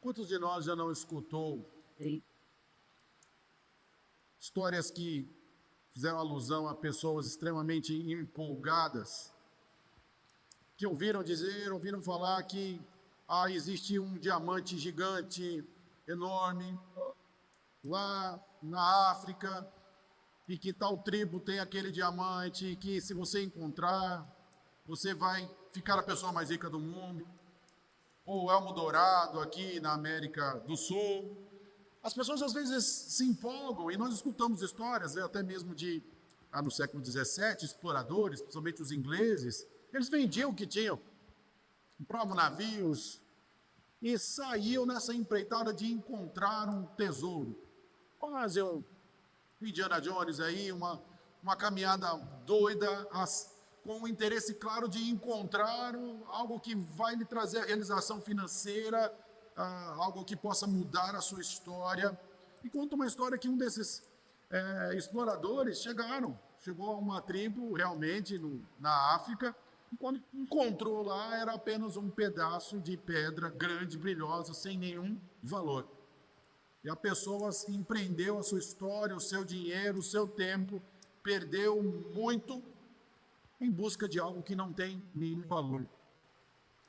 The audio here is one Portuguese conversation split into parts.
Quantos de nós já não escutou histórias que fizeram alusão a pessoas extremamente empolgadas, que ouviram falar que existe um diamante gigante, enorme, lá na África, e que tal tribo tem aquele diamante, e que se você encontrar, você vai ficar a pessoa mais rica do mundo. Ou Elmo Dourado aqui na América do Sul. As pessoas às vezes se empolgam, e nós escutamos histórias, até mesmo no século XVII, exploradores, principalmente os ingleses, eles vendiam o que tinham, compravam navios e saíam nessa empreitada de encontrar um tesouro. Quase o Indiana Jones aí, uma caminhada doida, com o interesse claro de encontrar algo que vai lhe trazer a realização financeira, algo que possa mudar a sua história. E conta uma história que um desses exploradores chegou a uma tribo realmente na África, e quando encontrou lá era apenas um pedaço de pedra grande, brilhosa, sem nenhum valor. E a pessoa empreendeu a sua história, o seu dinheiro, o seu tempo, perdeu muito em busca de algo que não tem nenhum valor.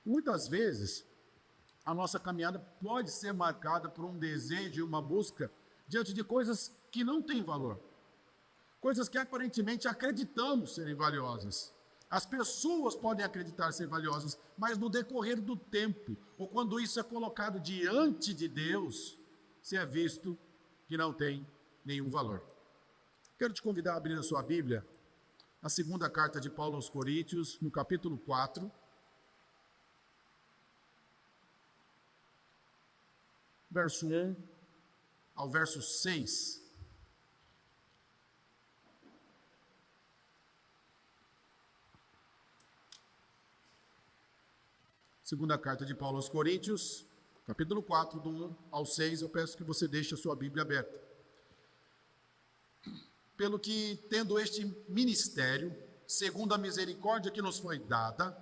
Muitas vezes, a nossa caminhada pode ser marcada por um desejo e uma busca diante de coisas que não têm valor. Coisas que aparentemente acreditamos serem valiosas. As pessoas podem acreditar ser valiosas, mas no decorrer do tempo, ou quando isso é colocado diante de Deus, se é visto que não tem nenhum valor. Quero te convidar a abrir a sua Bíblia, a segunda carta de Paulo aos Coríntios, no capítulo 4, verso 1 ao verso 6. Segunda carta de Paulo aos Coríntios, capítulo 4, do 1 ao 6, eu peço que você deixe a sua Bíblia aberta. Pelo que, tendo este ministério, segundo a misericórdia que nos foi dada,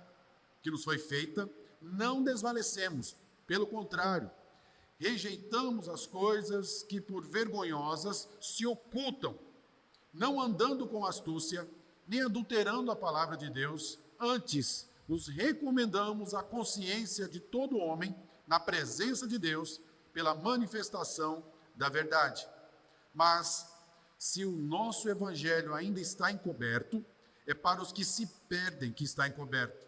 que nos foi feita, não desvalecemos, pelo contrário, rejeitamos as coisas que por vergonhosas se ocultam, não andando com astúcia, nem adulterando a palavra de Deus, antes nos recomendamos a consciência de todo homem na presença de Deus pela manifestação da verdade. Mas, se o nosso evangelho ainda está encoberto, é para os que se perdem que está encoberto,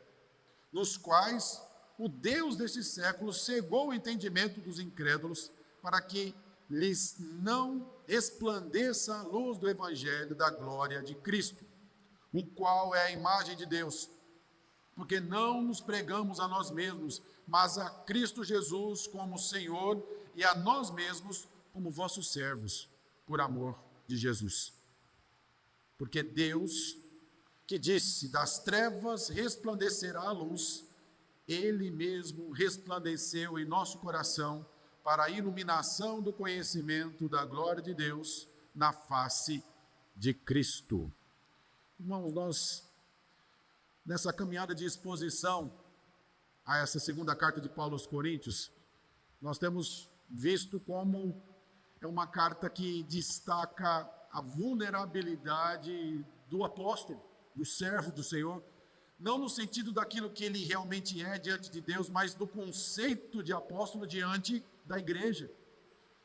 nos quais o Deus deste século cegou o entendimento dos incrédulos, para que lhes não resplandeça a luz do evangelho da glória de Cristo, o qual é a imagem de Deus. Porque não nos pregamos a nós mesmos, mas a Cristo Jesus como Senhor, e a nós mesmos como vossos servos, por amor de Jesus. Porque Deus, que disse, das trevas resplandecerá a luz, Ele mesmo resplandeceu em nosso coração para a iluminação do conhecimento da glória de Deus na face de Cristo. Irmãos, nós, nessa caminhada de exposição a essa segunda carta de Paulo aos Coríntios, nós temos visto como é uma carta que destaca a vulnerabilidade do apóstolo, do servo do Senhor, não no sentido daquilo que ele realmente é diante de Deus, mas do conceito de apóstolo diante da igreja.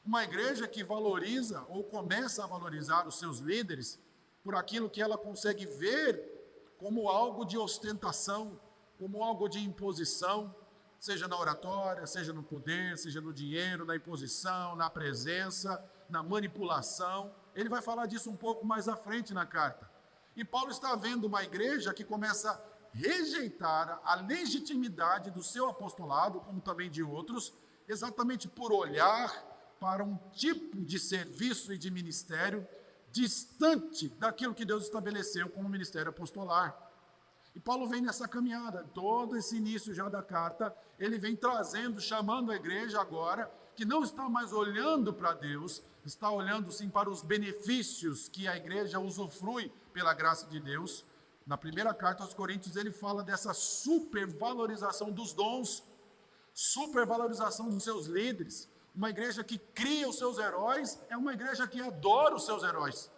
Uma igreja que valoriza ou começa a valorizar os seus líderes por aquilo que ela consegue ver como algo de ostentação, como algo de imposição, seja na oratória, seja no poder, seja no dinheiro, na imposição, na presença, na manipulação. Ele vai falar disso um pouco mais à frente na carta. E Paulo está vendo uma igreja que começa a rejeitar a legitimidade do seu apostolado, como também de outros, exatamente por olhar para um tipo de serviço e de ministério distante daquilo que Deus estabeleceu como ministério apostolar. E Paulo vem nessa caminhada, todo esse início já da carta, ele vem trazendo, chamando a igreja agora, que não está mais olhando para Deus, está olhando sim para os benefícios que a igreja usufrui pela graça de Deus. Na primeira carta aos Coríntios ele fala dessa supervalorização dos dons, supervalorização dos seus líderes. Uma igreja que cria os seus heróis é uma igreja que adora os seus heróis.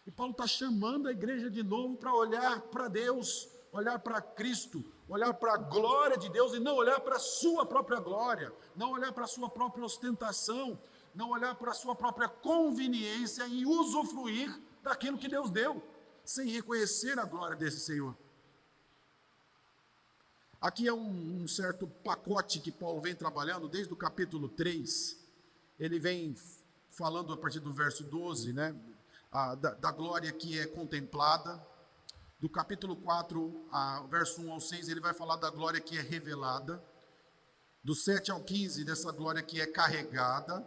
E Paulo está chamando a igreja de novo para olhar para Deus, olhar para Cristo, olhar para a glória de Deus e não olhar para a sua própria glória, não olhar para a sua própria ostentação, não olhar para a sua própria conveniência em usufruir daquilo que Deus deu, sem reconhecer a glória desse Senhor. Aqui é um certo pacote que Paulo vem trabalhando desde o capítulo 3. Ele vem falando a partir do verso 12, né, da glória que é contemplada. Do capítulo 4, verso 1 ao 6, ele vai falar da glória que é revelada. Do 7 ao 15, dessa glória que é carregada.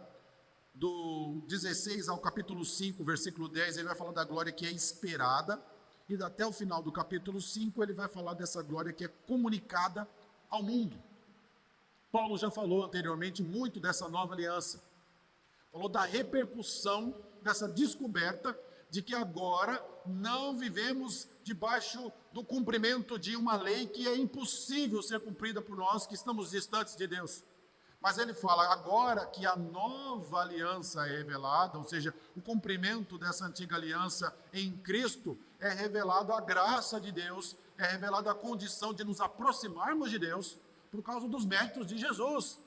Do 16 ao capítulo 5, versículo 10, ele vai falar da glória que é esperada. E até o final do capítulo 5, ele vai falar dessa glória que é comunicada ao mundo. Paulo já falou anteriormente muito dessa nova aliança. Falou da repercussão dessa descoberta de que agora não vivemos debaixo do cumprimento de uma lei que é impossível ser cumprida por nós que estamos distantes de Deus. Mas ele fala, agora que a nova aliança é revelada, ou seja, o cumprimento dessa antiga aliança em Cristo, é revelada a graça de Deus, é revelada a condição de nos aproximarmos de Deus por causa dos méritos de Jesus.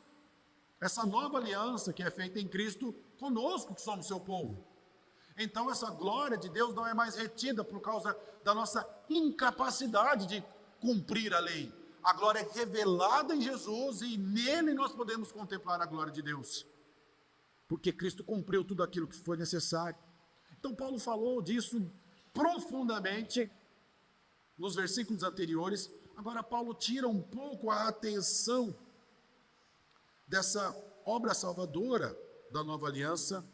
Essa nova aliança que é feita em Cristo conosco, que somos seu povo. Então essa glória de Deus não é mais retida por causa da nossa incapacidade de cumprir a lei. A glória é revelada em Jesus e nele nós podemos contemplar a glória de Deus. Porque Cristo cumpriu tudo aquilo que foi necessário. Então Paulo falou disso profundamente nos versículos anteriores. Agora Paulo tira um pouco a atenção dessa obra salvadora da nova aliança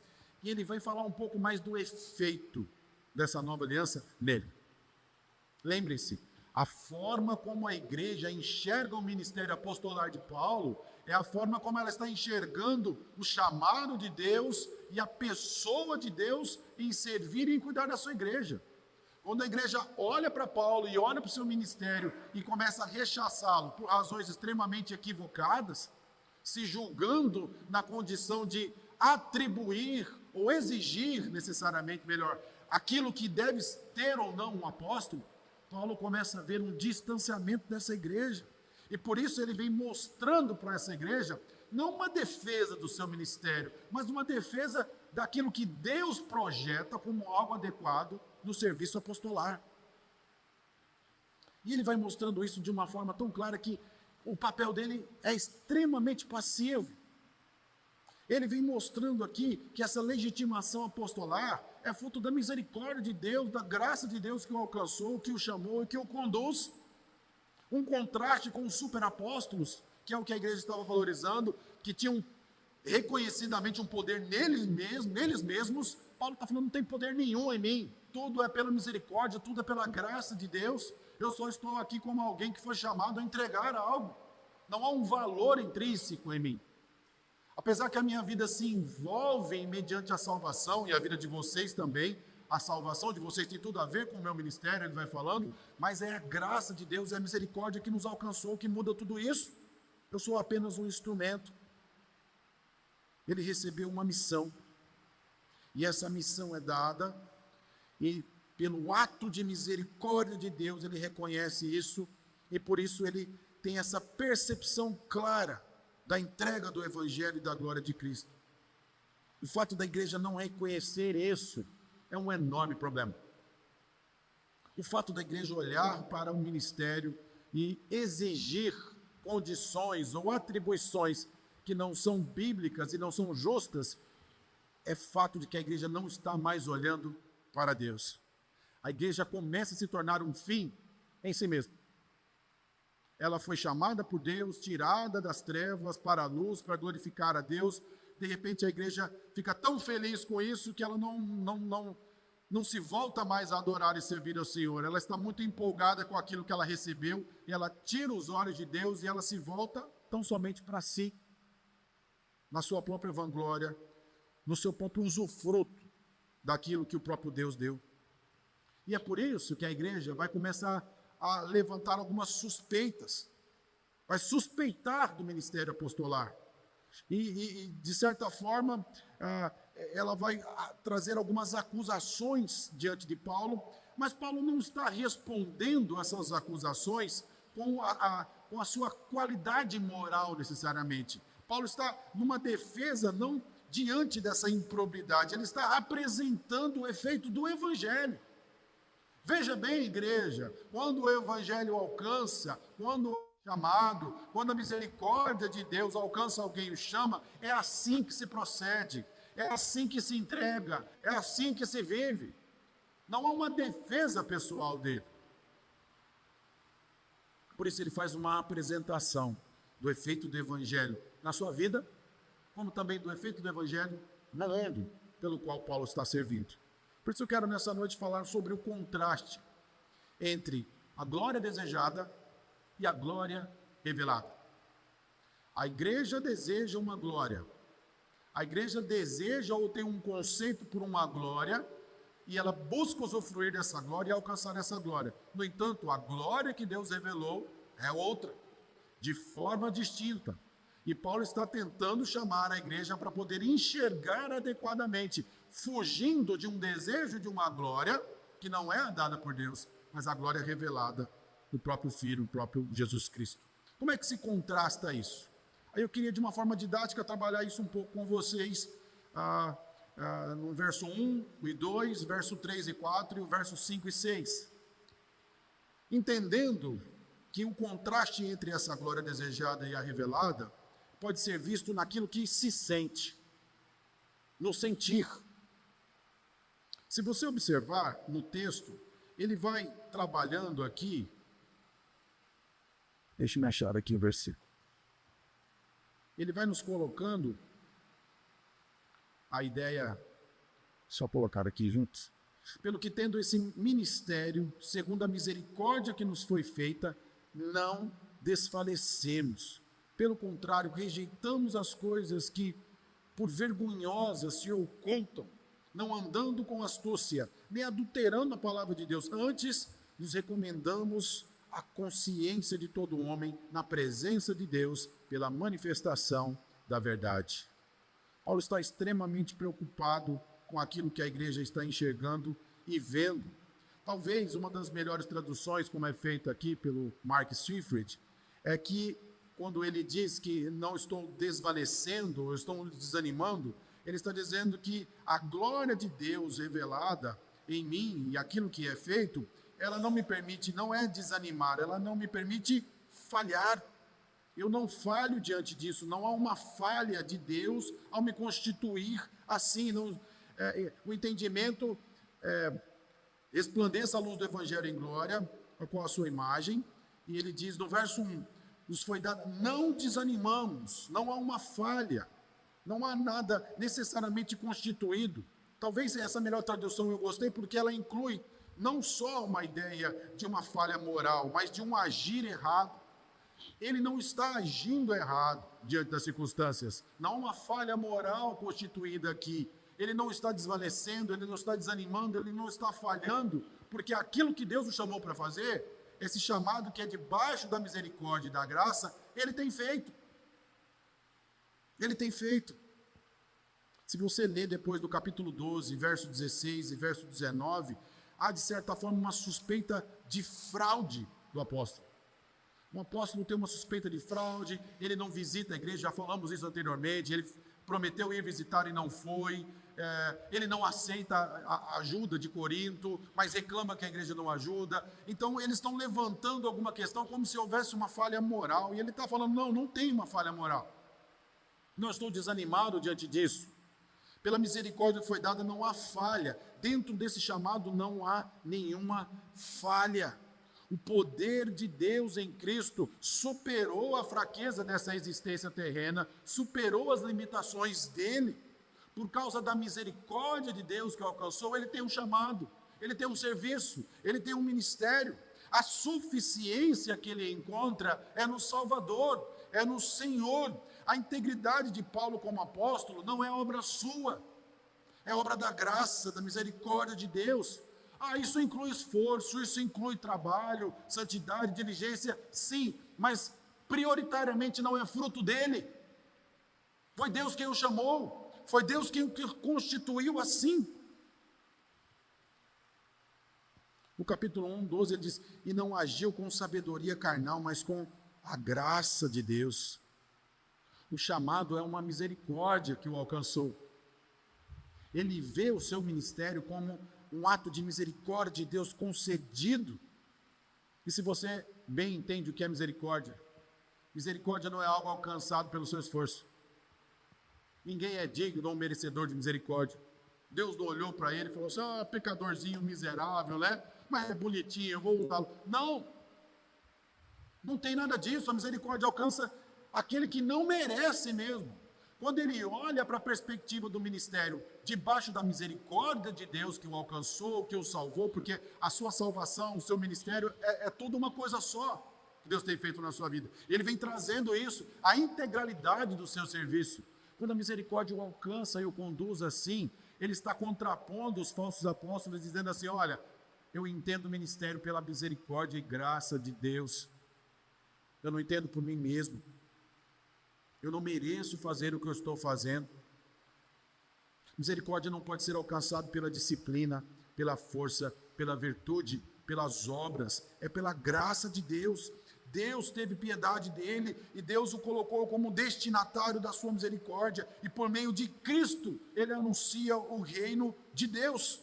e ele vai falar um pouco mais do efeito dessa nova aliança nele. Lembre-se, a forma como a igreja enxerga o ministério apostolar de Paulo é a forma como ela está enxergando o chamado de Deus e a pessoa de Deus em servir e em cuidar da sua igreja. Quando a igreja olha para Paulo e olha para o seu ministério e começa a rechaçá-lo por razões extremamente equivocadas, se julgando na condição de atribuir ou exigir necessariamente, melhor, aquilo que deve ter ou não um apóstolo, Paulo começa a ver um distanciamento dessa igreja. E por isso ele vem mostrando para essa igreja, não uma defesa do seu ministério, mas uma defesa daquilo que Deus projeta como algo adequado no serviço apostolar. E ele vai mostrando isso de uma forma tão clara que o papel dele é extremamente passivo. Ele vem mostrando aqui que essa legitimação apostolar é fruto da misericórdia de Deus, da graça de Deus que o alcançou, que o chamou e que o conduz. Um contraste com os superapóstolos, que é o que a igreja estava valorizando, que tinham reconhecidamente um poder neles mesmos. Paulo está falando, não tem poder nenhum em mim, tudo é pela misericórdia, tudo é pela graça de Deus. Eu só estou aqui como alguém que foi chamado a entregar algo. Não há um valor intrínseco em mim. Apesar que a minha vida se envolve mediante a salvação, e a vida de vocês também, a salvação de vocês tem tudo a ver com o meu ministério, ele vai falando, mas é a graça de Deus, é a misericórdia que nos alcançou, que muda tudo isso. Eu sou apenas um instrumento. Ele recebeu uma missão, e essa missão é dada, e pelo ato de misericórdia de Deus, ele reconhece isso, e por isso ele tem essa percepção clara da entrega do Evangelho e da glória de Cristo. O fato da igreja não reconhecer isso é um enorme problema. O fato da igreja olhar para o ministério e exigir condições ou atribuições que não são bíblicas e não são justas, é fato de que a igreja não está mais olhando para Deus. A igreja começa a se tornar um fim em si mesma. Ela foi chamada por Deus, tirada das trevas para a luz, para glorificar a Deus. De repente a igreja fica tão feliz com isso que ela não se volta mais a adorar e servir ao Senhor. Ela está muito empolgada com aquilo que ela recebeu, e ela tira os olhos de Deus e ela se volta tão somente para si, na sua própria vanglória, no seu próprio usufruto daquilo que o próprio Deus deu. E é por isso que a igreja vai começar a levantar algumas suspeitas. vai suspeitar do ministério apostolar. De certa forma, ela vai trazer algumas acusações diante de Paulo, mas Paulo não está respondendo a essas acusações com a sua qualidade moral necessariamente. Paulo está numa defesa não diante dessa improbidade, ele está apresentando o efeito do evangelho. Veja bem, igreja, quando o evangelho alcança, quando o chamado, quando a misericórdia de Deus alcança alguém e o chama, é assim que se procede, é assim que se entrega, é assim que se vive. Não há uma defesa pessoal dele. Por isso ele faz uma apresentação do efeito do evangelho na sua vida, como também do efeito do evangelho no mundo pelo qual Paulo está servindo. Por isso eu quero nessa noite falar sobre o contraste entre a glória desejada e a glória revelada. A igreja deseja uma glória. A igreja deseja ou tem um conceito por uma glória e ela busca usufruir dessa glória e alcançar essa glória. No entanto, a glória que Deus revelou é outra, de forma distinta. E Paulo está tentando chamar a igreja para poder enxergar adequadamente, fugindo de um desejo de uma glória que não é dada por Deus, mas a glória revelada do próprio Filho, do próprio Jesus Cristo. Como é que se contrasta isso? Aí eu queria, de uma forma didática, trabalhar isso um pouco com vocês, no verso 1 e 2, verso 3 e 4 e o verso 5 e 6. Entendendo que o contraste entre essa glória desejada e a revelada pode ser visto naquilo que se sente, no sentir. Se você observar no texto, ele vai trabalhando aqui. Deixa eu me achar aqui o versículo. Ele vai nos colocando a ideia, só colocar aqui juntos. Pelo que tendo esse ministério, segundo a misericórdia que nos foi feita, não desfalecemos. Pelo contrário, rejeitamos as coisas que, por vergonhosas, se ocultam, não andando com astúcia, nem adulterando a palavra de Deus. Antes, nos recomendamos a consciência de todo homem na presença de Deus pela manifestação da verdade. Paulo está extremamente preocupado com aquilo que a igreja está enxergando e vendo. Talvez uma das melhores traduções, como é feita aqui pelo Mark Seifert, é que quando ele diz que não estou desvanecendo, ou estou desanimando, ele está dizendo que a glória de Deus revelada em mim e aquilo que é feito, ela não me permite, não é desanimar, ela não me permite falhar. Eu não falho diante disso, não há uma falha de Deus ao me constituir assim. O entendimento resplandeça a luz do Evangelho em glória, com a sua imagem, e ele diz no verso 1, nos foi dado, não desanimamos, não há uma falha, não há nada necessariamente constituído. Talvez essa melhor tradução eu gostei, porque ela inclui não só uma ideia de uma falha moral, mas de um agir errado. Ele não está agindo errado diante das circunstâncias. Não há uma falha moral constituída aqui. Ele não está desvanecendo, ele não está desanimando, ele não está falhando, porque aquilo que Deus o chamou para fazer, esse chamado que é debaixo da misericórdia e da graça, ele tem feito. Ele tem feito. Se você ler depois do capítulo 12, verso 16 e verso 19, há de certa forma uma suspeita de fraude do apóstolo. O apóstolo tem uma suspeita de fraude, ele não visita a igreja, já falamos isso anteriormente, ele prometeu ir visitar e não foi, ele não aceita a ajuda de Corinto, mas reclama que a igreja não ajuda. Então eles estão levantando alguma questão como se houvesse uma falha moral, e ele está falando, não tem uma falha moral. Não estou desanimado diante disso. Pela misericórdia que foi dada não há falha, dentro desse chamado não há nenhuma falha. O poder de Deus em Cristo superou a fraqueza dessa existência terrena, superou as limitações dele. Por causa da misericórdia de Deus que alcançou, ele tem um chamado, ele tem um serviço, ele tem um ministério. A suficiência que ele encontra é no Salvador, é no Senhor. A integridade de Paulo como apóstolo não é obra sua, é obra da graça, da misericórdia de Deus. Isso inclui esforço, isso inclui trabalho, santidade, diligência, sim, mas prioritariamente não é fruto dele. Foi Deus quem o chamou, foi Deus quem o constituiu assim. No capítulo 1, 12, ele diz: e não agiu com sabedoria carnal, mas com a graça de Deus. O chamado é uma misericórdia que o alcançou. Ele vê o seu ministério como um ato de misericórdia de Deus concedido. E se você bem entende o que é misericórdia, misericórdia não é algo alcançado pelo seu esforço. Ninguém é digno ou merecedor de misericórdia. Deus não olhou para ele e falou assim: ah, pecadorzinho miserável, né? Mas é bonitinho, eu vou usá-lo. Não tem nada disso. A misericórdia alcança aquele que não merece mesmo. Quando ele olha para a perspectiva do ministério, debaixo da misericórdia de Deus que o alcançou, que o salvou, porque a sua salvação, o seu ministério é tudo uma coisa só que Deus tem feito na sua vida. Ele vem trazendo isso, a integralidade do seu serviço. Quando a misericórdia o alcança e o conduz assim, ele está contrapondo os falsos apóstolos, dizendo assim: olha, eu entendo o ministério pela misericórdia e graça de Deus. Eu não entendo por mim mesmo. Eu não mereço fazer o que eu estou fazendo. Misericórdia não pode ser alcançado pela disciplina, pela força, pela virtude, pelas obras. É pela graça de Deus. Deus teve piedade dele e Deus o colocou como destinatário da sua misericórdia. E por meio de Cristo, ele anuncia o reino de Deus.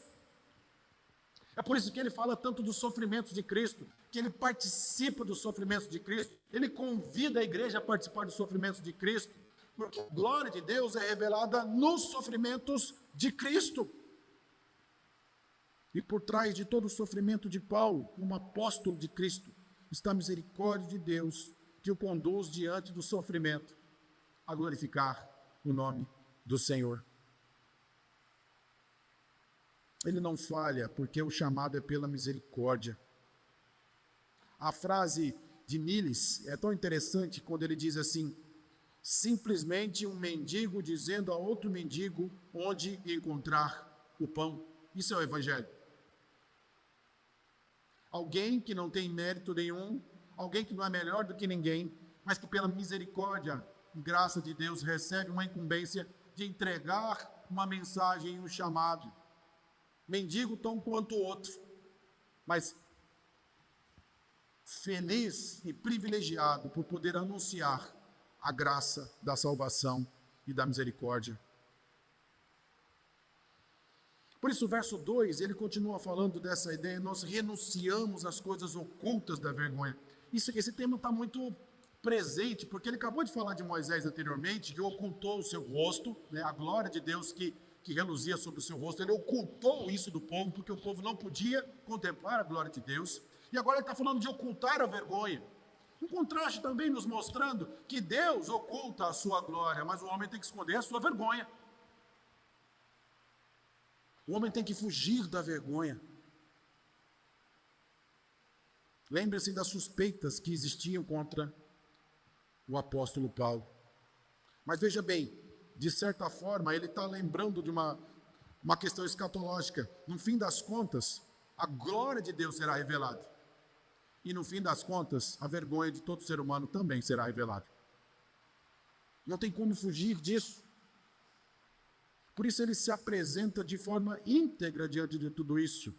É por isso que ele fala tanto dos sofrimentos de Cristo, que ele participa dos sofrimentos de Cristo, ele convida a igreja a participar dos sofrimentos de Cristo, porque a glória de Deus é revelada nos sofrimentos de Cristo. E por trás de todo o sofrimento de Paulo, como apóstolo de Cristo, está a misericórdia de Deus, que o conduz diante do sofrimento a glorificar o nome do Senhor. Ele não falha, porque o chamado é pela misericórdia. A frase de Miles é tão interessante quando ele diz assim: simplesmente um mendigo dizendo a outro mendigo onde encontrar o pão. Isso é o Evangelho. Alguém que não tem mérito nenhum, alguém que não é melhor do que ninguém, mas que pela misericórdia e graça de Deus recebe uma incumbência de entregar uma mensagem e um chamado. Mendigo tão quanto o outro, mas feliz e privilegiado por poder anunciar a graça da salvação e da misericórdia. Por isso o verso 2, ele continua falando dessa ideia: nós renunciamos às coisas ocultas da vergonha. Esse tema está muito presente, porque ele acabou de falar de Moisés anteriormente, que ocultou o seu rosto, né, a glória de Deus que reluzia sobre o seu rosto. Ele ocultou isso do povo, porque o povo não podia contemplar a glória de Deus. E agora ele está falando de ocultar a vergonha. Um contraste também nos mostrando que Deus oculta a sua glória, mas o homem tem que esconder a sua vergonha. O homem tem que fugir da vergonha. Lembre-se das suspeitas que existiam contra o apóstolo Paulo. Mas veja bem, de certa forma, ele está lembrando de uma questão escatológica. No fim das contas, a glória de Deus será revelada. E no fim das contas, a vergonha de todo ser humano também será revelada. Não tem como fugir disso. Por isso ele se apresenta de forma íntegra diante de tudo isso.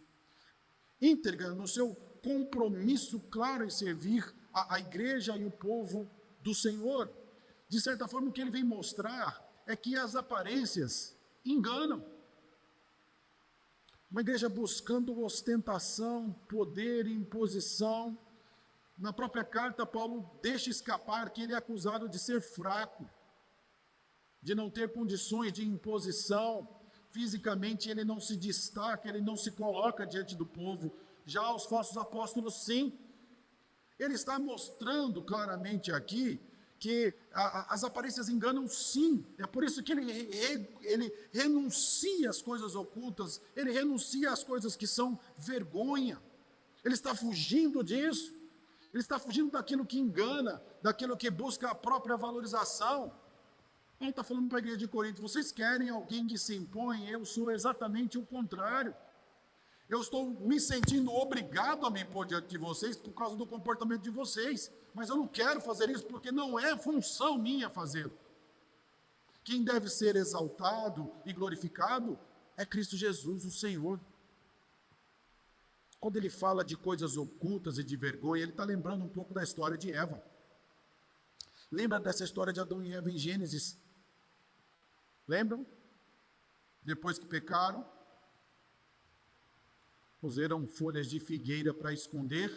Íntegra no seu compromisso claro em servir a igreja e o povo do Senhor. De certa forma, o que ele vem mostrar é que as aparências enganam. Uma igreja buscando ostentação, poder e imposição. Na própria carta, Paulo deixa escapar que ele é acusado de ser fraco, de não ter condições de imposição. Fisicamente ele não se destaca, ele não se coloca diante do povo. Já os falsos apóstolos, sim. Ele está mostrando claramente aqui que as aparências enganam, sim. É por isso que ele renuncia às coisas ocultas, ele renuncia às coisas que são vergonha. Ele está fugindo disso. Ele está fugindo daquilo que engana, daquilo que busca a própria valorização. Ele está falando para a igreja de Corinto: vocês querem alguém que se impõe? Eu sou exatamente o contrário. Eu estou me sentindo obrigado a me impor diante de vocês por causa do comportamento de vocês. mas eu não quero fazer isso porque não é função minha fazê-lo. Quem deve ser exaltado e glorificado é Cristo Jesus, o Senhor. Quando ele fala de coisas ocultas e de vergonha, ele está lembrando um pouco da história de Eva. Lembra dessa história de Adão e Eva em Gênesis? Lembram? Depois que pecaram, puseram folhas de figueira para esconder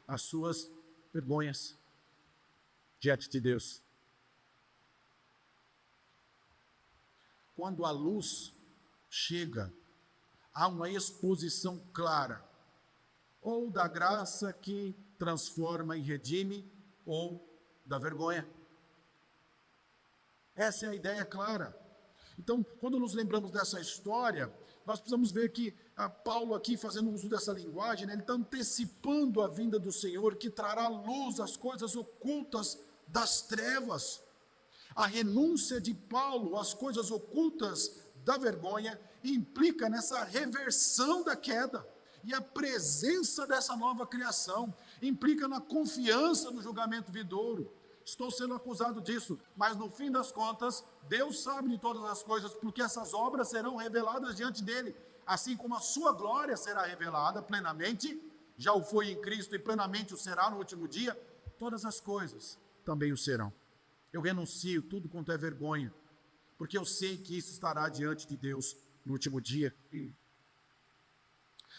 as suas vergonhas diante de Deus. Quando a luz chega, há uma exposição clara, ou da graça que transforma e redime, ou da vergonha. Essa é a ideia clara. Então, quando nos lembramos dessa história, nós precisamos ver que Paulo aqui, fazendo uso dessa linguagem, ele está antecipando a vinda do Senhor, que trará luz às coisas ocultas das trevas. A renúncia de Paulo às coisas ocultas da vergonha implica nessa reversão da queda. E a presença dessa nova criação implica na confiança no julgamento vindouro. Estou sendo acusado disso, mas no fim das contas, Deus sabe de todas as coisas, porque essas obras serão reveladas diante dele, assim como a sua glória será revelada plenamente, já o foi em Cristo e plenamente o será no último dia, todas as coisas também o serão. Eu renuncio tudo quanto é vergonha, porque eu sei que isso estará diante de Deus no último dia.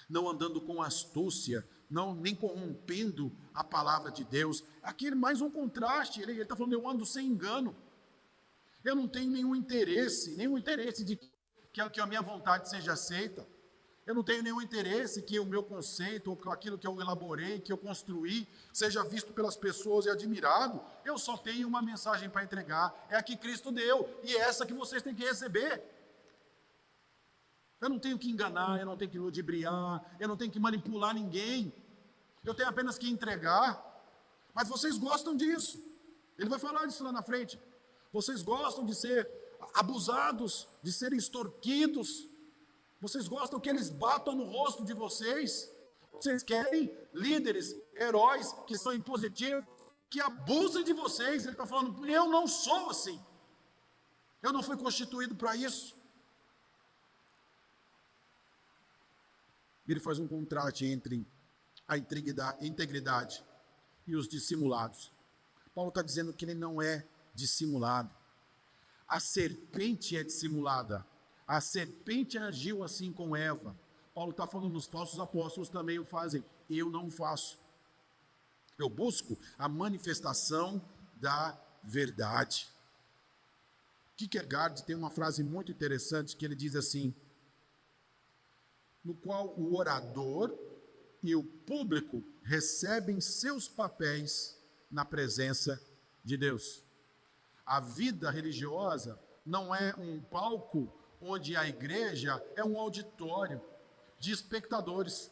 Não andando com astúcia, não nem corrompendo a palavra de Deus. Aqui é mais um contraste, ele está falando, eu ando sem engano. Eu não tenho nenhum interesse de que a minha vontade seja aceita. Eu não tenho nenhum interesse que o meu conceito, ou aquilo que eu elaborei, que eu construí, seja visto pelas pessoas e admirado. Eu só tenho uma mensagem para entregar, é a que Cristo deu, e é essa que vocês têm que receber. Eu não tenho que enganar, eu não tenho que ludibriar, eu não tenho que manipular ninguém. Eu tenho apenas que entregar. Mas vocês gostam disso. Ele vai falar disso lá na frente. Vocês gostam de ser abusados, de serem extorquidos. Vocês gostam que eles batam no rosto de vocês. Vocês querem líderes, heróis que são impositivos, que abusem de vocês. Ele está falando, eu não sou assim. Eu não fui constituído para isso. Ele faz um contraste entre a integridade e os dissimulados. Paulo está dizendo que ele não é dissimulado. A serpente é dissimulada. A serpente agiu assim com Eva. Paulo está falando, os falsos apóstolos também o fazem. Eu não faço. Eu busco a manifestação da verdade. Kierkegaard tem uma frase muito interessante que ele diz assim, no qual o orador e o público recebem seus papéis na presença de Deus. A vida religiosa não é um palco onde a igreja é um auditório de espectadores.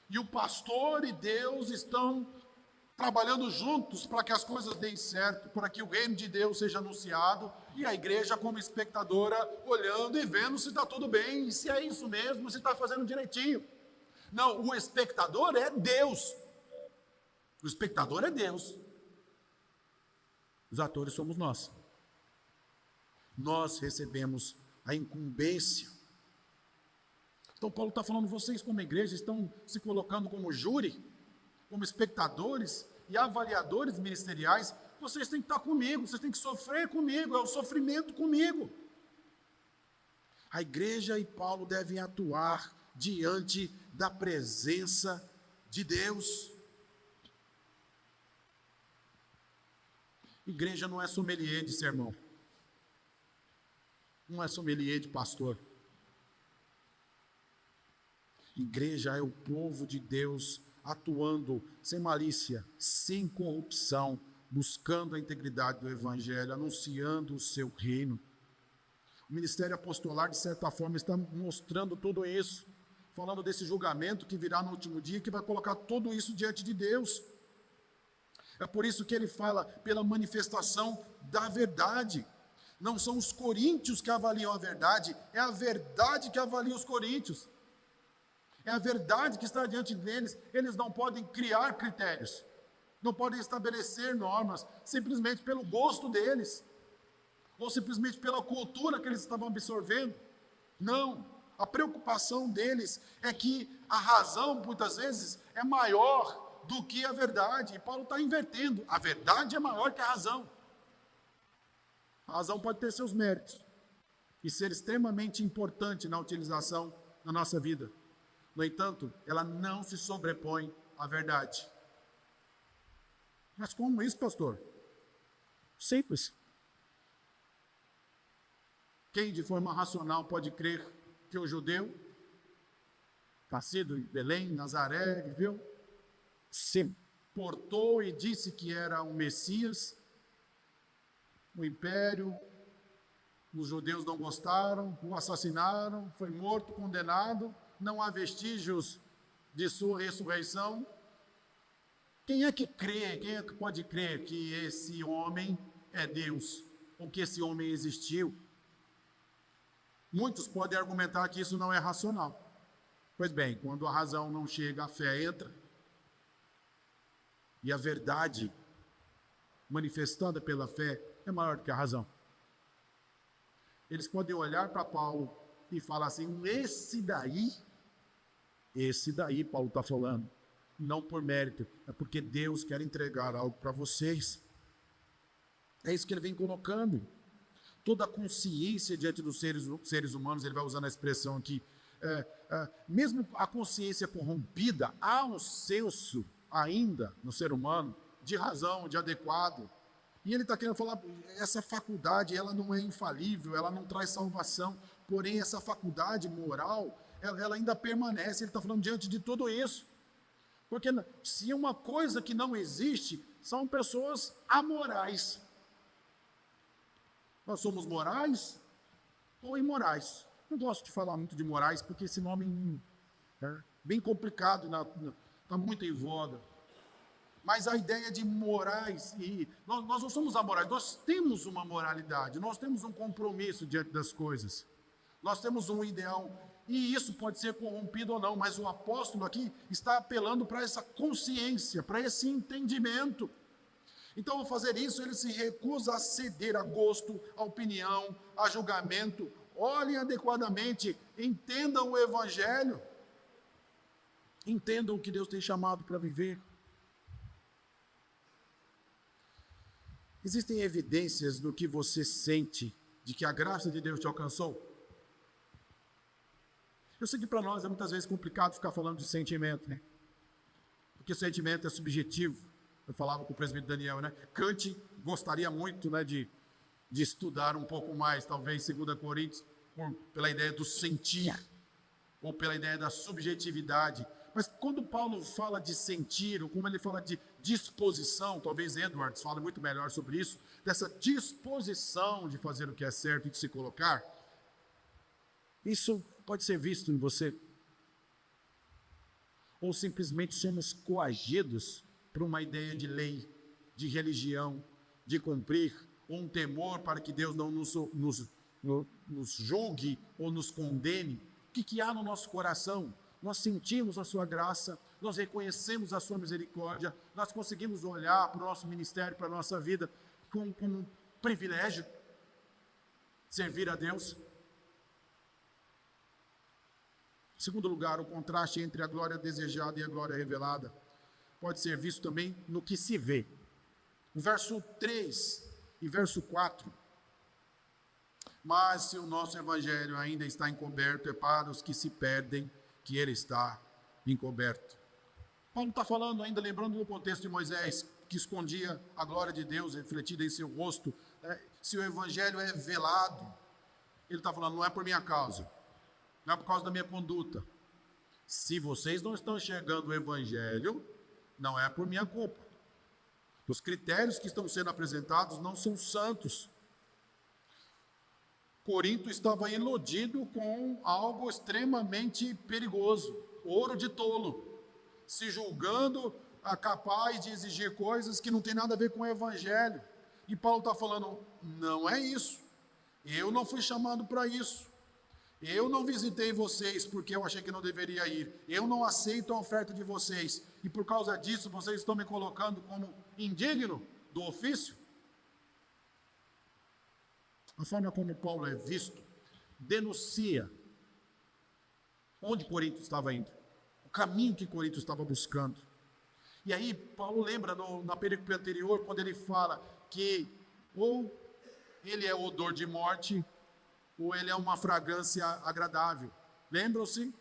E o pastor e Deus estão trabalhando juntos para que as coisas deem certo, para que o reino de Deus seja anunciado, e a igreja como espectadora olhando e vendo se está tudo bem, se é isso mesmo, se está fazendo direitinho. Não, o espectador é Deus. O espectador é Deus. Os atores somos nós. Nós recebemos a incumbência. Então Paulo está falando, vocês como igreja estão se colocando como júri, como espectadores e avaliadores ministeriais, vocês têm que estar comigo, vocês têm que sofrer comigo, é o sofrimento comigo. A igreja e Paulo devem atuar diante da presença de Deus. Igreja não é sommelier de sermão, não é sommelier de pastor. Igreja é o povo de Deus atuando sem malícia, sem corrupção, buscando a integridade do Evangelho, anunciando o seu reino. O ministério apostolar, de certa forma, está mostrando tudo isso, falando desse julgamento que virá no último dia, que vai colocar tudo isso diante de Deus. É por isso que ele fala pela manifestação da verdade. Não são os coríntios que avaliam a verdade, é a verdade que avalia os coríntios. É a verdade que está diante deles, eles não podem criar critérios. Não podem estabelecer normas simplesmente pelo gosto deles, ou simplesmente pela cultura que eles estavam absorvendo. Não, a preocupação deles é que a razão, muitas vezes, é maior do que a verdade. E Paulo está invertendo, a verdade é maior que a razão. A razão pode ter seus méritos e ser extremamente importante na utilização da nossa vida. No entanto, ela não se sobrepõe à verdade. Mas como isso, pastor? Simples. Quem de forma racional pode crer que o judeu, nascido em Belém, Nazaré, viveu, se portou e disse que era o Messias, o império, os judeus não gostaram, o assassinaram, foi morto, condenado, não há vestígios de sua ressurreição. Quem é que crê, quem é que pode crer que esse homem é Deus, ou que esse homem existiu? Muitos podem argumentar que isso não é racional. Pois bem, quando a razão não chega, a fé entra. E a verdade manifestada pela fé é maior do que a razão. Eles podem olhar para Paulo e falar assim, esse daí Paulo está falando, não por mérito, é porque Deus quer entregar algo para vocês. É isso que ele vem colocando. Toda a consciência diante dos seres humanos, ele vai usando a expressão aqui, mesmo a consciência corrompida, há um senso ainda no ser humano de razão, de adequado. E ele está querendo falar, essa faculdade, ela não é infalível, ela não traz salvação, porém essa faculdade moral, ela ainda permanece. Ele está falando diante de tudo isso. Porque se uma coisa que não existe, são pessoas amorais. Nós somos morais ou imorais? Não gosto de falar muito de morais, porque esse nome é bem complicado, está muito em voga. Mas a ideia de morais, e nós não somos amorais, nós temos uma moralidade, nós temos um compromisso diante das coisas. Nós temos um ideal, e isso pode ser corrompido ou não, mas o apóstolo aqui está apelando para essa consciência, para esse entendimento. Então, ao fazer isso, ele se recusa a ceder a gosto, a opinião, a julgamento. Olhem adequadamente, entendam o Evangelho, entendam o que Deus tem chamado para viver. Existem evidências do que você sente, de que a graça de Deus te alcançou? Eu sei que para nós é muitas vezes complicado ficar falando de sentimento, né? Porque sentimento é subjetivo. Eu falava com o presbítero Daniel, né? Kant gostaria muito, né, de estudar um pouco mais, talvez, 2 Coríntios, pela ideia do sentir, ou pela ideia da subjetividade. Mas quando Paulo fala de sentir, ou como ele fala de disposição, talvez Edwards fale muito melhor sobre isso, dessa disposição de fazer o que é certo e de se colocar, isso pode ser visto em você. Ou simplesmente somos coagidos por uma ideia de lei, de religião, de cumprir, ou um temor para que Deus não nos julgue ou nos condene. O que há no nosso coração? Nós sentimos a sua graça, nós reconhecemos a sua misericórdia, nós conseguimos olhar para o nosso ministério, para a nossa vida, como um privilégio, servir a Deus. Em segundo lugar, o contraste entre a glória desejada e a glória revelada pode ser visto também no que se vê. O verso 3 e verso 4. Mas se o nosso evangelho ainda está encoberto, é para os que se perdem que ele está encoberto. Paulo está falando ainda, lembrando do contexto de Moisés, que escondia a glória de Deus refletida em seu rosto. Se o evangelho é velado, ele está falando, não é por minha causa, não é por causa da minha conduta. Se vocês não estão enxergando o evangelho, não é por minha culpa. Os critérios que estão sendo apresentados não são santos. Corinto estava iludido com algo extremamente perigoso, ouro de tolo, se julgando capaz de exigir coisas que não tem nada a ver com o evangelho. E Paulo está falando, não é isso. Eu não fui chamado para isso. Eu não visitei vocês porque eu achei que não deveria ir. Eu não aceito a oferta de vocês. E por causa disso, vocês estão me colocando como indigno do ofício? A forma como Paulo é visto denuncia onde Corinto estava indo, o caminho que Corinto estava buscando. E aí, Paulo lembra na perícope anterior, quando ele fala que ou ele é odor de morte, ou ele é uma fragrância agradável. Lembram-se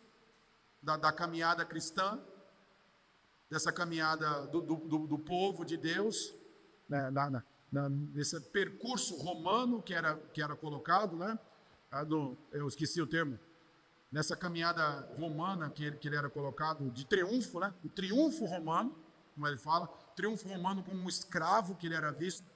da caminhada cristã, dessa caminhada do povo de Deus, né, nesse percurso romano que era colocado, né? Eu esqueci o termo. Nessa caminhada romana que ele era colocado de triunfo, né? O triunfo romano, como ele fala, triunfo romano como um escravo que ele era visto.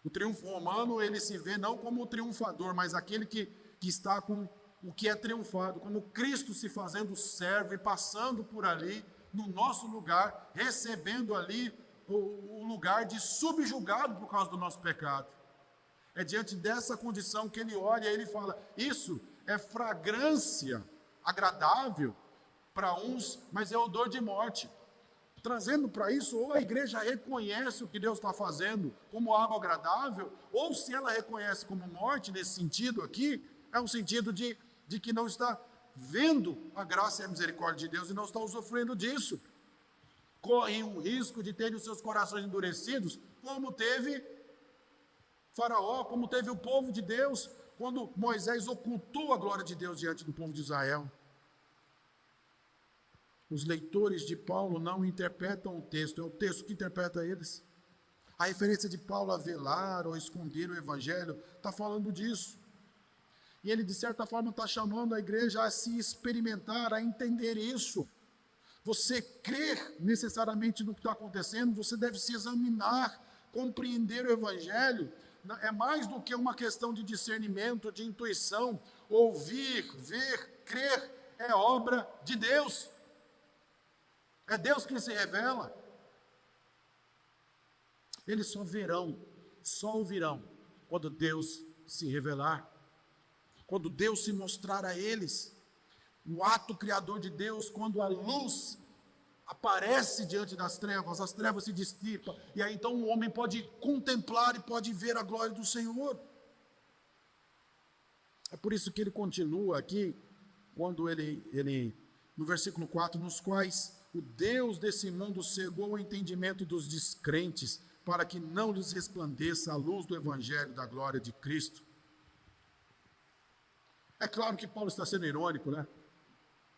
O triunfo romano, ele se vê não como o triunfador, mas aquele que está com o que é triunfado, como Cristo se fazendo servo e passando por ali, no nosso lugar, recebendo ali o lugar de subjugado por causa do nosso pecado. É diante dessa condição que ele olha e ele fala, isso é fragrância agradável para uns, mas é odor de morte. Trazendo para isso, ou a igreja reconhece o que Deus está fazendo como algo agradável, ou se ela reconhece como morte, nesse sentido aqui, é um sentido de que não está vendo a graça e a misericórdia de Deus e não está usufruindo disso. Correm o risco de terem os seus corações endurecidos, como teve Faraó, como teve o povo de Deus, quando Moisés ocultou a glória de Deus diante do povo de Israel. Os leitores de Paulo não interpretam o texto, é o texto que interpreta eles. A referência de Paulo a velar ou esconder o evangelho está falando disso. E ele, de certa forma, está chamando a igreja a se experimentar, a entender isso. Você crer necessariamente no que está acontecendo, você deve se examinar, compreender o evangelho. É mais do que uma questão de discernimento, de intuição. Ouvir, ver, crer é obra de Deus. É Deus que se revela. Eles só ouvirão quando Deus se revelar, quando Deus se mostrar a eles. O ato criador de Deus, quando a luz aparece diante das trevas, as trevas se dissipam, e aí então o homem pode contemplar e pode ver a glória do Senhor. É por isso que ele continua aqui, quando ele no versículo 4, nos quais o Deus desse mundo cegou o entendimento dos descrentes, para que não lhes resplandeça a luz do evangelho da glória de Cristo. É claro que Paulo está sendo irônico, né?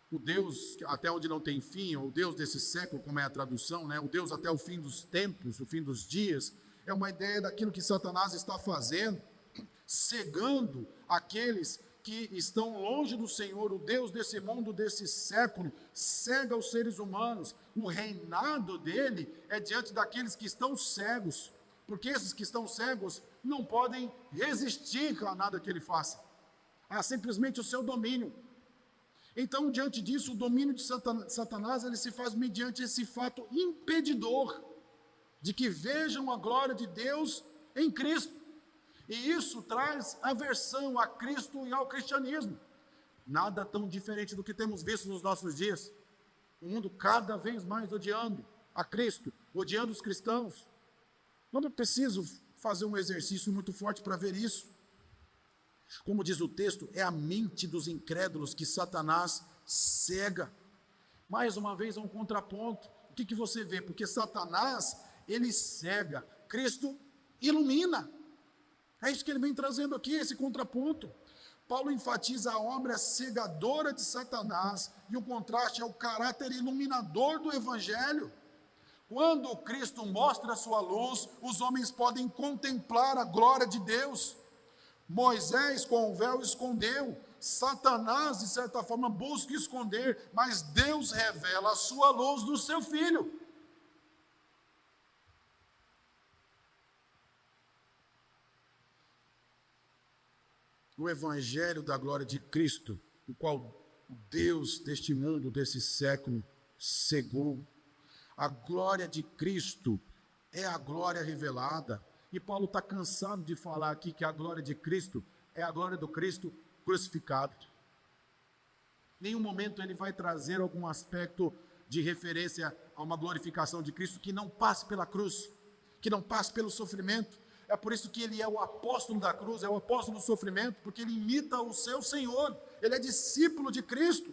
O Deus até onde não tem fim, ou o Deus desse século, como é a tradução, né? O Deus até o fim dos tempos, o fim dos dias, é uma ideia daquilo que Satanás está fazendo, cegando aqueles que estão longe do Senhor. O Deus desse mundo, desse século, cega os seres humanos. O reinado dele é diante daqueles que estão cegos, porque esses que estão cegos não podem resistir a nada que ele faça, a simplesmente o seu domínio. Então, diante disso, o domínio de Satanás, ele se faz mediante esse fato impedidor de que vejam a glória de Deus em Cristo. E isso traz aversão a Cristo e ao cristianismo. Nada tão diferente do que temos visto nos nossos dias. O mundo cada vez mais odiando a Cristo, odiando os cristãos. Não é preciso fazer um exercício muito forte para ver isso. Como diz o texto, é a mente dos incrédulos que Satanás cega. Mais uma vez, é um contraponto. O que você vê? Porque Satanás, ele cega, Cristo ilumina. É isso que ele vem trazendo aqui, esse contraponto. Paulo enfatiza a obra cegadora de Satanás e o contraste é o caráter iluminador do Evangelho. Quando Cristo mostra a sua luz, os homens podem contemplar a glória de Deus. Moisés com o véu escondeu, Satanás de certa forma busca esconder, mas Deus revela a sua luz no seu Filho. O Evangelho da glória de Cristo, o qual Deus deste mundo, desse século, cegou. A glória de Cristo é a glória revelada. E Paulo está cansado de falar aqui que a glória de Cristo é a glória do Cristo crucificado. Em nenhum momento ele vai trazer algum aspecto de referência a uma glorificação de Cristo que não passe pela cruz, que não passe pelo sofrimento. É por isso que ele é o apóstolo da cruz, é o apóstolo do sofrimento, porque ele imita o seu Senhor, ele é discípulo de Cristo.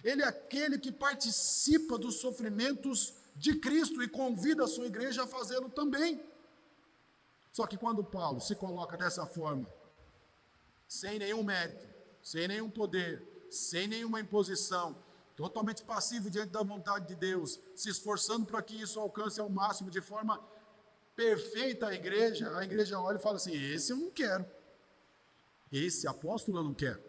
Ele é aquele que participa dos sofrimentos de Cristo e convida a sua igreja a fazê-lo também. Só que quando Paulo se coloca dessa forma, sem nenhum mérito, sem nenhum poder, sem nenhuma imposição, totalmente passivo diante da vontade de Deus, se esforçando para que isso alcance ao máximo de forma perfeita a igreja olha e fala assim: esse eu não quero, esse apóstolo eu não quero.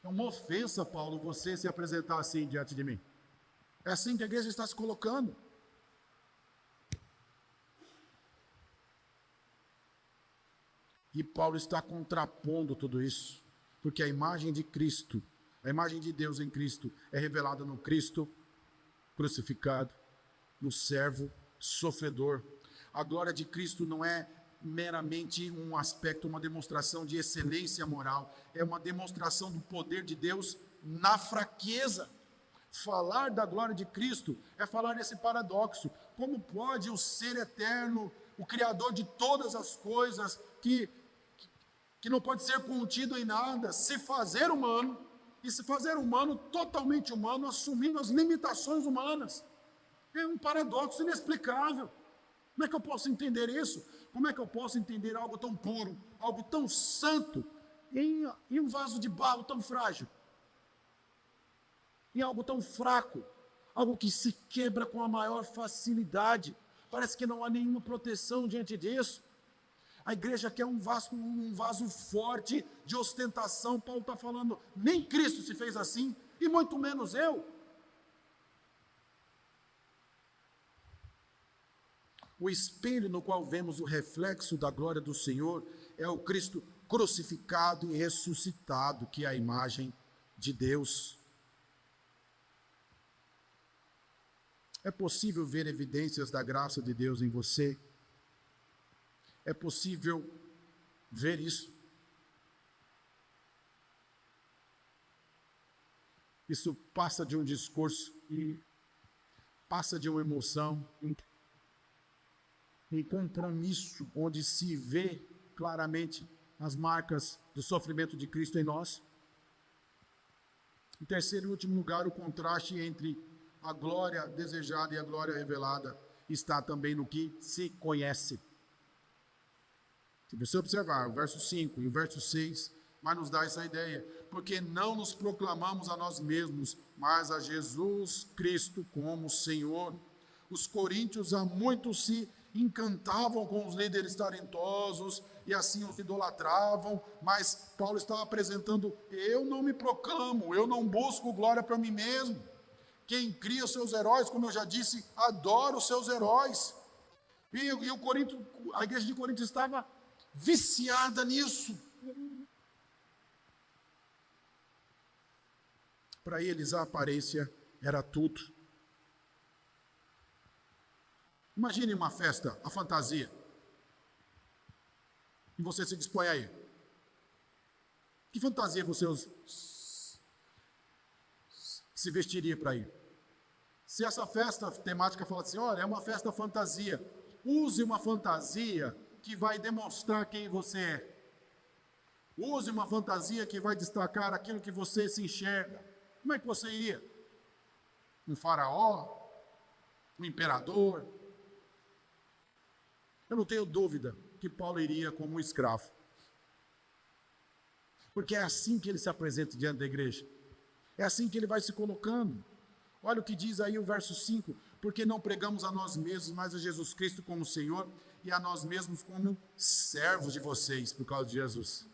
É uma ofensa, Paulo, você se apresentar assim diante de mim. É assim que a igreja está se colocando. E Paulo está contrapondo tudo isso, porque a imagem de Cristo, a imagem de Deus em Cristo é revelada no Cristo crucificado, no servo sofredor. A glória de Cristo não é meramente um aspecto, uma demonstração de excelência moral, é uma demonstração do poder de Deus na fraqueza. Falar da glória de Cristo é falar desse paradoxo. Como pode o ser eterno, o Criador de todas as coisas, que não pode ser contido em nada, se fazer humano, e se fazer humano, totalmente humano, assumindo as limitações humanas? É um paradoxo inexplicável. Como é que eu posso entender isso? Como é que eu posso entender algo tão puro, algo tão santo, em um vaso de barro tão frágil? Em algo tão fraco, algo que se quebra com a maior facilidade. Parece que não há nenhuma proteção diante disso. A igreja quer um vaso forte de ostentação. Paulo está falando, nem Cristo se fez assim, e muito menos eu. O espelho no qual vemos o reflexo da glória do Senhor é o Cristo crucificado e ressuscitado, que é a imagem de Deus. É possível ver evidências da graça de Deus em você? É possível ver isso? Isso passa de um discurso e passa de uma emoção em compromisso, onde se vê claramente as marcas do sofrimento de Cristo em nós. Em terceiro e último lugar, o contraste entre a glória desejada e a glória revelada está também no que se conhece. Se você observar o verso 5 e o verso 6, vai nos dar essa ideia. Porque não nos proclamamos a nós mesmos, mas a Jesus Cristo como Senhor. Os coríntios há muito se encantavam com os líderes talentosos e assim os idolatravam, mas Paulo está apresentando: eu não me proclamo, eu não busco glória para mim mesmo. Quem cria os seus heróis, como eu já disse, adora os seus heróis. E a igreja de Corinto estava viciada nisso. Para eles a aparência era tudo. Imagine uma festa, a fantasia, e você se dispõe aí. Que fantasia você se vestiria para ir? Se essa festa temática fala assim: olha, é uma festa fantasia, use uma fantasia que vai demonstrar quem você é. Use uma fantasia que vai destacar aquilo que você se enxerga. Como é que você iria? Um faraó? Um imperador? Eu não tenho dúvida que Paulo iria como um escravo. Porque é assim que ele se apresenta diante da igreja. É assim que ele vai se colocando. Olha o que diz aí o verso 5. Porque não pregamos a nós mesmos, mas a Jesus Cristo como Senhor e a nós mesmos como servos de vocês por causa de Jesus.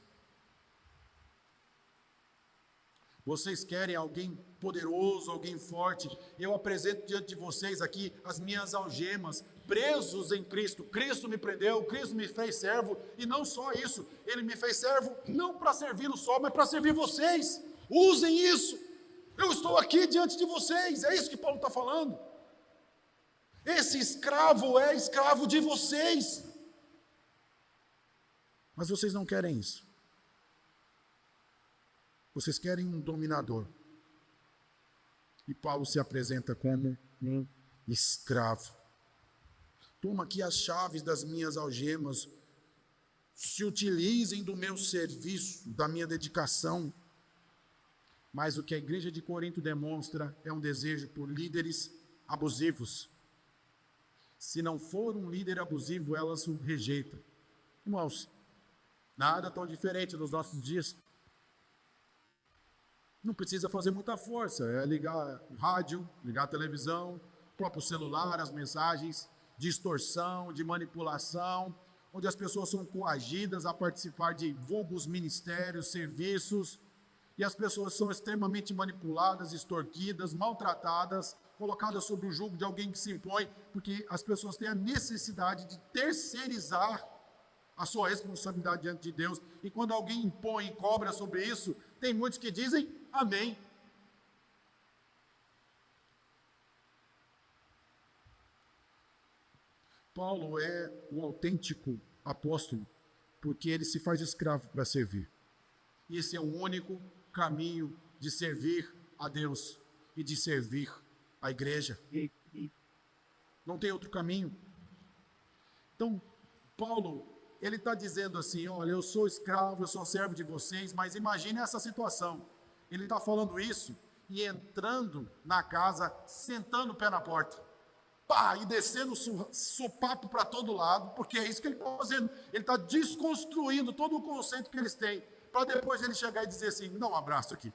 Vocês querem alguém poderoso, alguém forte? Eu apresento diante de vocês aqui as minhas algemas, presos em Cristo. Cristo me prendeu, Cristo me fez servo, e não só isso, Ele me fez servo não para servi-lo só, mas para servir vocês. Usem isso. Eu estou aqui diante de vocês, é isso que Paulo está falando. Esse escravo é escravo de vocês. Mas vocês não querem isso. Vocês querem um dominador. E Paulo se apresenta como um escravo. Toma aqui as chaves das minhas algemas. Se utilizem do meu serviço, da minha dedicação. Mas o que a igreja de Corinto demonstra é um desejo por líderes abusivos. Se não for um líder abusivo, elas o rejeitam. Irmãos, nada tão diferente nos nossos dias. Não precisa fazer muita força, é ligar o rádio, ligar a televisão, o próprio celular, as mensagens de extorsão, de manipulação, onde as pessoas são coagidas a participar de vulgos ministérios, serviços, e as pessoas são extremamente manipuladas, extorquidas, maltratadas, colocadas sob o jugo de alguém que se impõe, porque as pessoas têm a necessidade de terceirizar a sua responsabilidade diante de Deus, e quando alguém impõe e cobra sobre isso, tem muitos que dizem amém. Paulo é o autêntico apóstolo, porque ele se faz escravo para servir. E esse é o único caminho de servir a Deus e de servir a igreja. Não tem outro caminho. Então, Paulo, ele está dizendo assim, olha, eu sou escravo, eu sou servo de vocês, mas imagine essa situação. Ele está falando isso e entrando na casa, sentando o pé na porta. Pá, e descendo sopapo para todo lado, porque é isso que ele está fazendo. Ele está desconstruindo todo o conceito que eles têm, para depois ele chegar e dizer assim, dá um abraço aqui.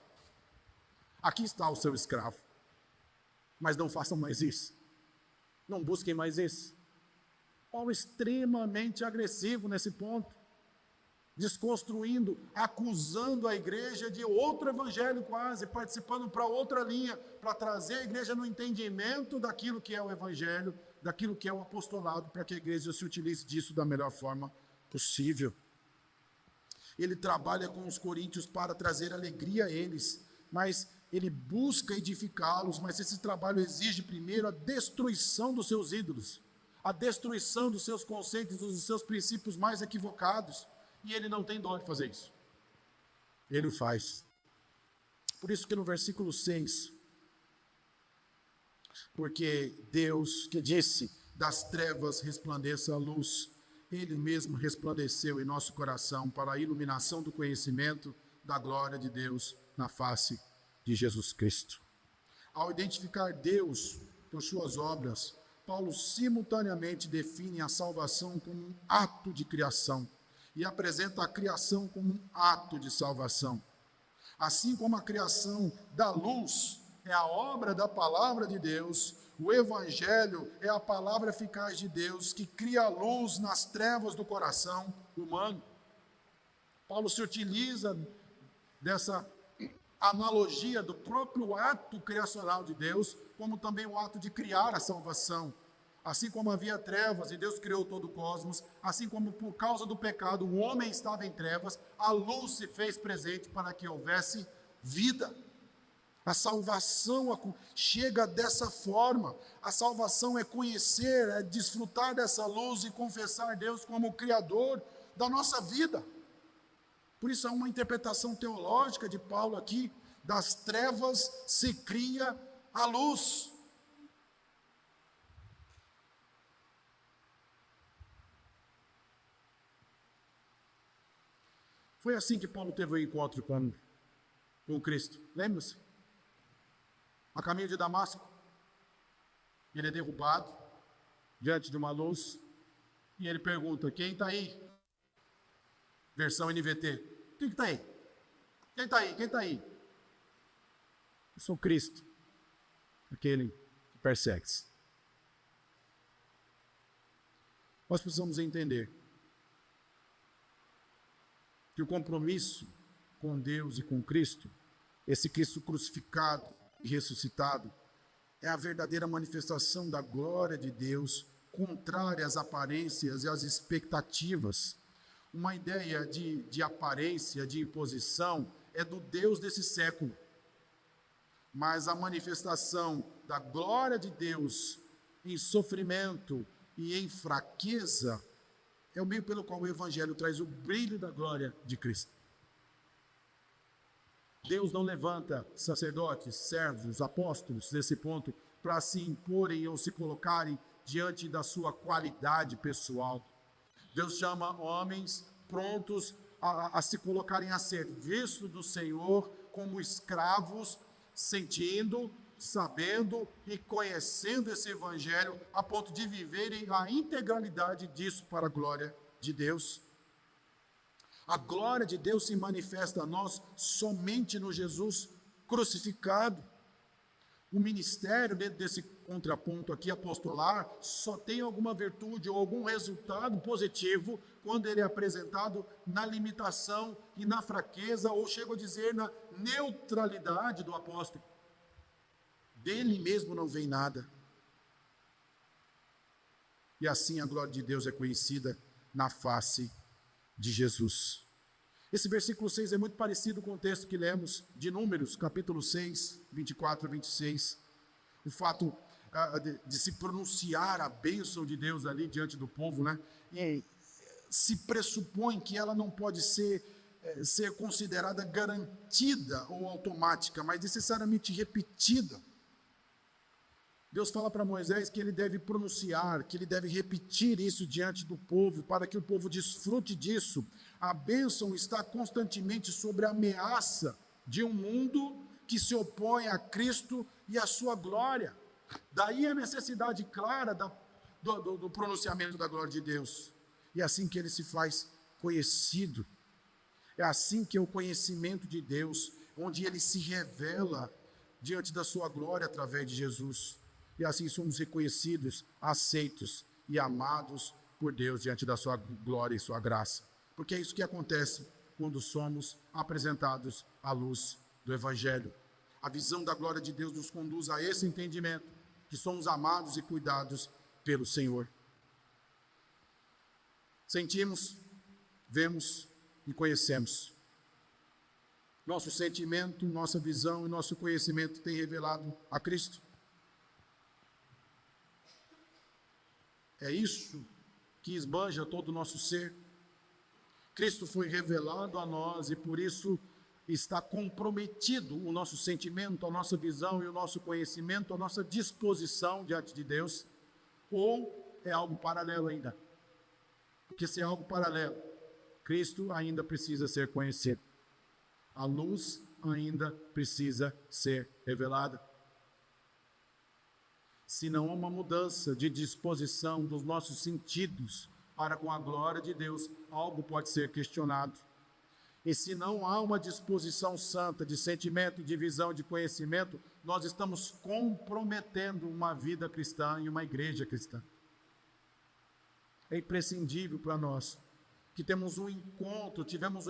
Aqui está o seu escravo. Mas não façam mais isso. Não busquem mais isso. Paulo é extremamente agressivo nesse ponto, desconstruindo, acusando a igreja de outro evangelho quase, participando para outra linha, para trazer a igreja no entendimento daquilo que é o evangelho, daquilo que é o apostolado, para que a igreja se utilize disso da melhor forma possível. Ele trabalha com os coríntios para trazer alegria a eles, mas ele busca edificá-los, mas esse trabalho exige primeiro a destruição dos seus ídolos, a destruição dos seus conceitos, dos seus princípios mais equivocados. E ele não tem dó de fazer isso. Ele o faz. Por isso que no versículo 6, porque Deus que disse, das trevas resplandeça a luz, Ele mesmo resplandeceu em nosso coração para a iluminação do conhecimento da glória de Deus na face de Jesus Cristo. Ao identificar Deus por suas obras, Paulo simultaneamente define a salvação como um ato de criação e apresenta a criação como um ato de salvação. Assim como a criação da luz é a obra da palavra de Deus, o Evangelho é a palavra eficaz de Deus que cria a luz nas trevas do coração humano. Paulo se utiliza dessa analogia do próprio ato criacional de Deus, como também o ato de criar a salvação. Assim como havia trevas e Deus criou todo o cosmos, assim como por causa do pecado o homem estava em trevas, a luz se fez presente para que houvesse vida. A salvação chega dessa forma. A salvação é conhecer, é desfrutar dessa luz e confessar Deus como o Criador da nossa vida. Por isso há uma interpretação teológica de Paulo aqui, das trevas se cria a luz. Foi assim que Paulo teve o encontro com Cristo. Lembra-se? A caminho de Damasco, ele é derrubado diante de uma luz e ele pergunta, quem está aí? Versão NVT. Quem está aí? Quem está aí? Quem está aí? Eu sou Cristo, aquele que persegue-se. Nós precisamos entender que o compromisso com Deus e com Cristo, esse Cristo crucificado e ressuscitado, é a verdadeira manifestação da glória de Deus, contrária às aparências e às expectativas. Uma ideia de aparência, de imposição, é do Deus desse século. Mas a manifestação da glória de Deus em sofrimento e em fraqueza é o meio pelo qual o Evangelho traz o brilho da glória de Cristo. Deus não levanta sacerdotes, servos, apóstolos nesse ponto para se imporem ou se colocarem diante da sua qualidade pessoal. Deus chama homens prontos a se colocarem a serviço do Senhor como escravos, sentindo, sabendo e conhecendo esse evangelho a ponto de viverem a integralidade disso para a glória de Deus. A glória de Deus se manifesta a nós somente no Jesus crucificado. O ministério, dentro desse contraponto aqui apostolar, só tem alguma virtude ou algum resultado positivo quando ele é apresentado na limitação e na fraqueza, ou chego a dizer, na neutralidade do apóstolo. Dele mesmo não vem nada. E assim a glória de Deus é conhecida na face de Jesus. Esse versículo 6 é muito parecido com o texto que lemos de Números, capítulo 6, 24 a 26. O fato de se pronunciar a bênção de Deus ali diante do povo, né? E se pressupõe que ela não pode ser considerada garantida ou automática, mas necessariamente repetida. Deus fala para Moisés que ele deve pronunciar, que ele deve repetir isso diante do povo, para que o povo desfrute disso. A bênção está constantemente sobre a ameaça de um mundo que se opõe a Cristo e a sua glória. Daí a necessidade clara do pronunciamento da glória de Deus. E é assim que ele se faz conhecido. É assim que é o conhecimento de Deus, onde ele se revela diante da sua glória através de Jesus. E assim somos reconhecidos, aceitos e amados por Deus diante da sua glória e sua graça. Porque é isso que acontece quando somos apresentados à luz do Evangelho. A visão da glória de Deus nos conduz a esse entendimento, que somos amados e cuidados pelo Senhor. Sentimos, vemos e conhecemos. Nosso sentimento, nossa visão e nosso conhecimento têm revelado a Cristo. É isso que esbanja todo o nosso ser. Cristo foi revelado a nós e por isso está comprometido o nosso sentimento, a nossa visão e o nosso conhecimento, a nossa disposição diante de Deus. Ou é algo paralelo ainda? Porque se é algo paralelo, Cristo ainda precisa ser conhecido. A luz ainda precisa ser revelada. Se não há uma mudança de disposição dos nossos sentidos para com a glória de Deus, algo pode ser questionado. E se não há uma disposição santa de sentimento, de visão, de conhecimento, nós estamos comprometendo uma vida cristã e uma igreja cristã. É imprescindível para nós que tivemos um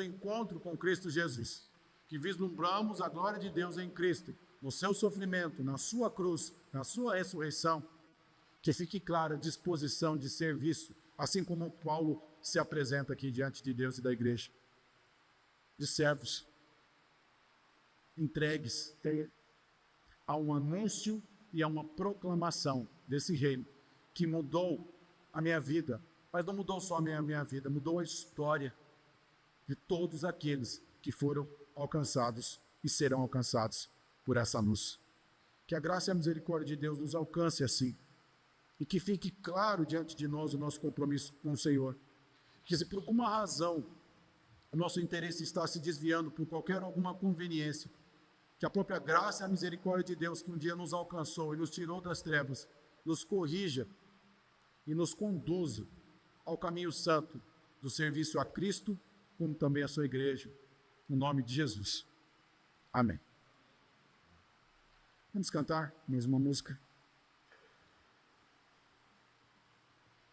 encontro com Cristo Jesus, que vislumbramos a glória de Deus em Cristo, no seu sofrimento, na sua cruz, na sua ressurreição, que fique clara a disposição de serviço, assim como Paulo se apresenta aqui diante de Deus e da igreja, de servos, entregues a um anúncio e a uma proclamação desse reino, que mudou a minha vida, mas não mudou só a minha vida, mudou a história de todos aqueles que foram alcançados e serão alcançados por essa luz. Que a graça e a misericórdia de Deus nos alcance assim, e que fique claro diante de nós o nosso compromisso com o Senhor. Que se por alguma razão o nosso interesse está se desviando por alguma conveniência, que a própria graça e a misericórdia de Deus que um dia nos alcançou e nos tirou das trevas, nos corrija e nos conduza ao caminho santo do serviço a Cristo, como também a sua igreja, no nome de Jesus. Amém. Vamos cantar mais uma música.